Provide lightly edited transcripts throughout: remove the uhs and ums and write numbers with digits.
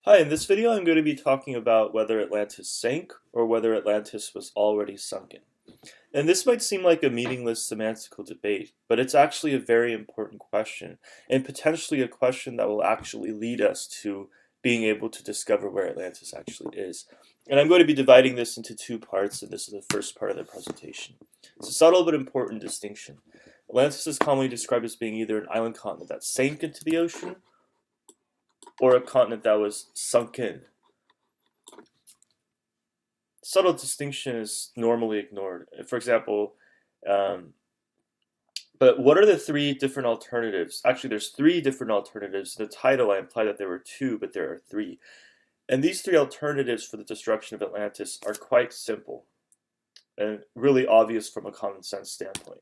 Hi, in this video I'm going to be talking about whether Atlantis sank or whether Atlantis was already sunken. And this might seem like a meaningless semantical debate, but it's actually a very important question, and potentially a question that will actually lead us to being able to discover where Atlantis actually is. And I'm going to be dividing this into two parts, and this is the first part of the presentation. It's a subtle but important distinction. Atlantis is commonly described as being either an island continent that sank into the ocean, or a continent that was sunken. Subtle distinction is normally ignored. For example, but what are the three different alternatives? Actually, there's three different alternatives. In the title, I implied that there were two, but there are three. And these three alternatives for the destruction of Atlantis are quite simple and really obvious from a common sense standpoint.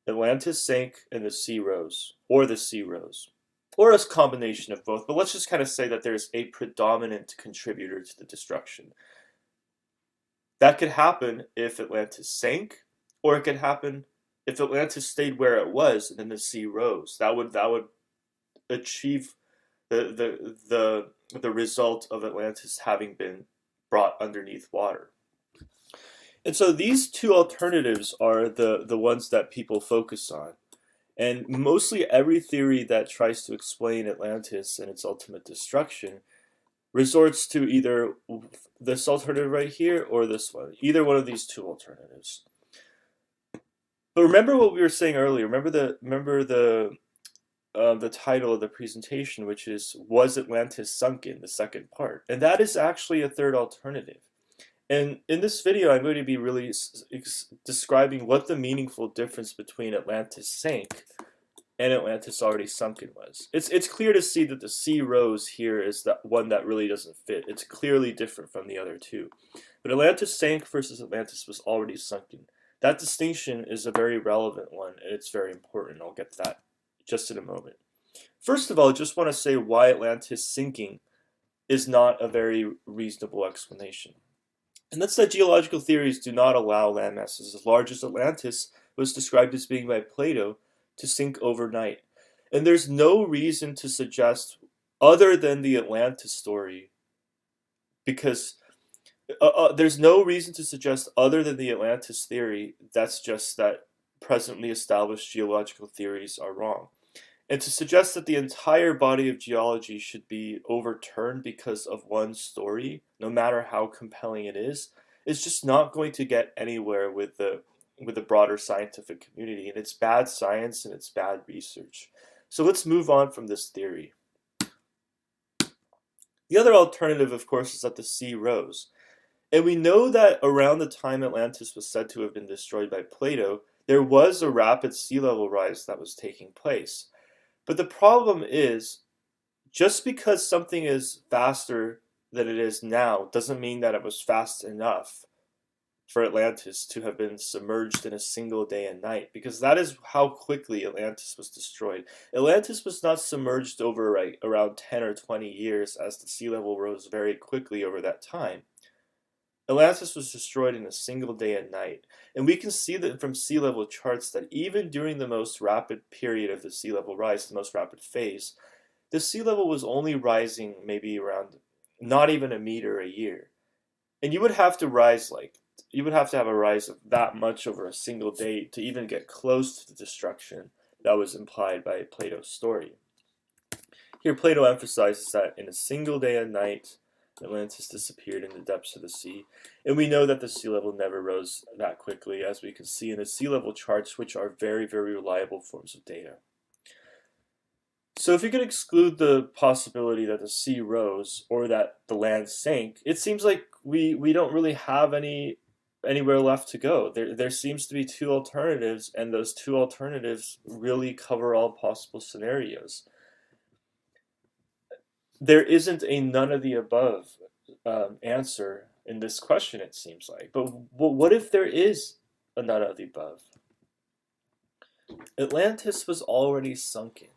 Atlantis sank and the sea rose, or the sea rose, or a combination of both. But let's just kind of say that there's a predominant contributor to the destruction. That could happen if Atlantis sank, or it could happen if Atlantis stayed where it was and then the sea rose. That would achieve the result of Atlantis having been brought underneath water. And so these two alternatives are the ones that people focus on. And mostly every theory that tries to explain Atlantis and its ultimate destruction resorts to either this alternative right here or this one, either one of these two alternatives. But remember what we were saying earlier. Remember the title of the presentation, which is "Was Atlantis Sunken?" The second part, and that is actually a third alternative. And in this video, I'm going to be really describing what the meaningful difference between Atlantis sank and Atlantis already sunken was. It's clear to see that the sea rose here is the one that really doesn't fit. It's clearly different from the other two. But Atlantis sank versus Atlantis was already sunken. That distinction is a very relevant one, and it's very important. I'll get to that just in a moment. First of all, I just want to say why Atlantis sinking is not a very reasonable explanation. And that's that geological theories do not allow land masses as large as Atlantis was described as being by Plato to sink overnight. And there's no reason to suggest, other than the Atlantis story, because there's no reason to suggest other than the Atlantis theory, that's just that presently established geological theories are wrong. And to suggest that the entire body of geology should be overturned because of one story, no matter how compelling it is just not going to get anywhere with the broader scientific community. And it's bad science and it's bad research. So let's move on from this theory. The other alternative, of course, is that the sea rose. And we know that around the time Atlantis was said to have been destroyed by Plato, there was a rapid sea level rise that was taking place. But the problem is, just because something is faster than it is now doesn't mean that it was fast enough for Atlantis to have been submerged in a single day and night, because that is how quickly Atlantis was destroyed. Atlantis was not submerged over around 10 or 20 years as the sea level rose very quickly over that time. Atlantis was destroyed in a single day and night, and we can see that from sea level charts that even during the most rapid period of the sea level rise, the most rapid phase, the sea level was only rising maybe around not even a meter a year. And you would have to have a rise of that much over a single day to even get close to the destruction that was implied by Plato's story. Here Plato emphasizes that in a single day and night, Atlantis disappeared in the depths of the sea, and we know that the sea level never rose that quickly, as we can see in the sea level charts, which are very, very reliable forms of data. So if you could exclude the possibility that the sea rose or that the land sank, it seems like we don't really have anywhere left to go. There seems to be two alternatives, and those two alternatives really cover all possible scenarios. There isn't a none of the above answer in this question, it seems like. But what if there is a none of the above? Atlantis was already sunken.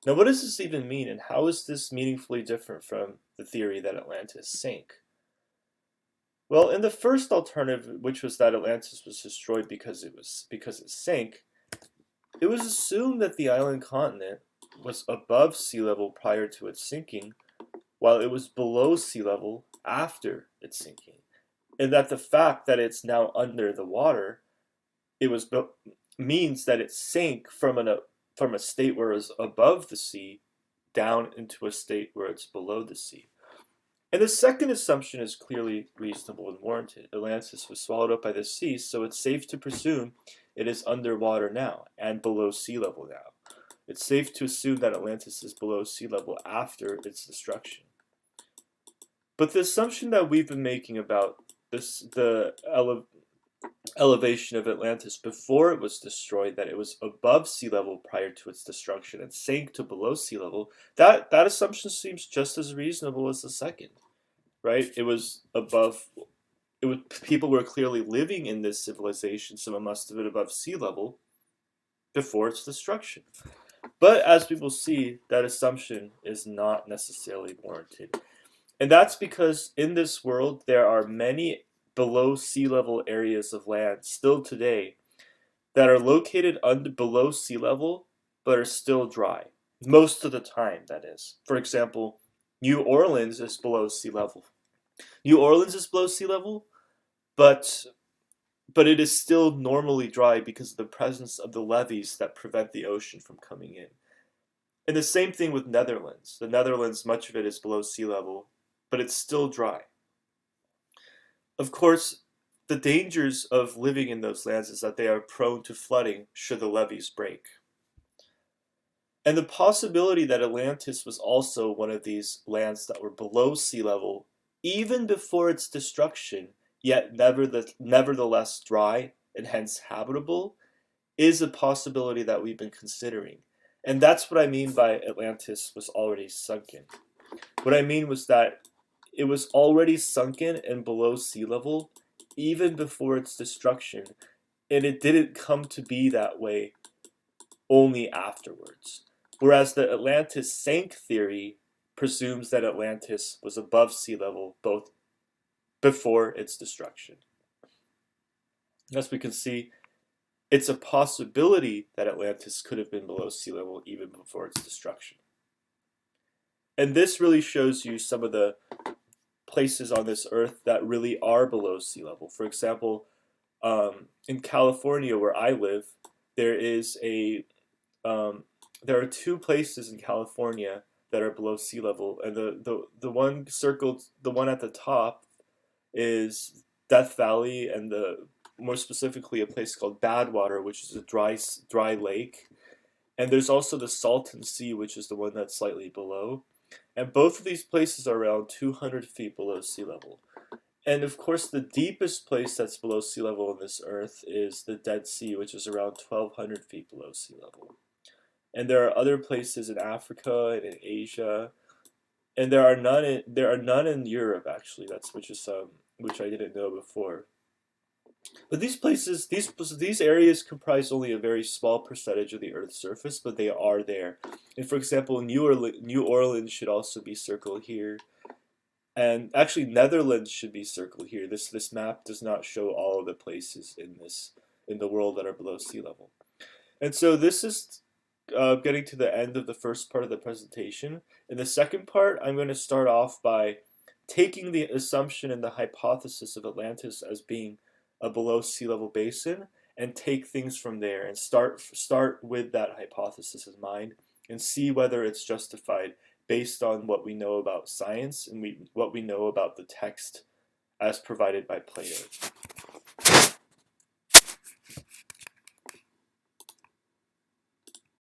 Now, what does this even mean, and how is this meaningfully different from the theory that Atlantis sank? Well, in the first alternative, which was that Atlantis was destroyed because it sank, it was assumed that the island continent was above sea level prior to its sinking, while it was below sea level after its sinking. And that the fact that it's now under the water, means that it sank from a state where it was above the sea down into a state where it's below the sea. And the second assumption is clearly reasonable and warranted. Atlantis was swallowed up by the sea, so it's safe to presume it is underwater now and below sea level now. It's safe to assume that Atlantis is below sea level after its destruction. But the assumption that we've been making about the elevation of Atlantis before it was destroyed, that it was above sea level prior to its destruction and sank to below sea level, that assumption seems just as reasonable as the second, right? It was above. People were clearly living in this civilization, so it must have been above sea level before its destruction. But as we will see, that assumption is not necessarily warranted. And that's because in this world, there are many below sea level areas of land still today that are located below sea level but are still dry. Most of the time, that is. For example, New Orleans is below sea level. New Orleans is below sea level, but it is still normally dry because of the presence of the levees that prevent the ocean from coming in. And the same thing with Netherlands. The Netherlands, much of it is below sea level, but it's still dry. Of course, the dangers of living in those lands is that they are prone to flooding should the levees break. And the possibility that Atlantis was also one of these lands that were below sea level, even before its destruction, yet nevertheless dry and hence habitable, is a possibility that we've been considering. And that's what I mean by Atlantis was already sunken. What I mean was that it was already sunken and below sea level even before its destruction, and it didn't come to be that way only afterwards. Whereas the Atlantis Sank theory presumes that Atlantis was above sea level both before its destruction. As we can see, it's a possibility that Atlantis could have been below sea level even before its destruction. And this really shows you some of the places on this earth that really are below sea level. For example, in California, where I live, there are two places in California that are below sea level, and the one circled, the one at the top, is Death Valley, and more specifically a place called Badwater, which is a dry lake, and there's also the Salton Sea, which is the one that's slightly below. And both of these places are around 200 feet below sea level. And of course, the deepest place that's below sea level on this earth is the Dead Sea, which is around 1,200 feet below sea level. And there are other places in Africa and in Asia, and there are none in Europe actually. Which I didn't know before. But these places, these areas comprise only a very small percentage of the Earth's surface, but they are there. And for example, New Orleans should also be circled here, and actually Netherlands should be circled here. This map does not show all of the places in the world that are below sea level. And so this is getting to the end of the first part of the presentation. In the second part, I'm going to start off by taking the assumption and the hypothesis of Atlantis as being a below sea level basin, and take things from there and start with that hypothesis in mind and see whether it's justified based on what we know about science and what we know about the text as provided by Plato.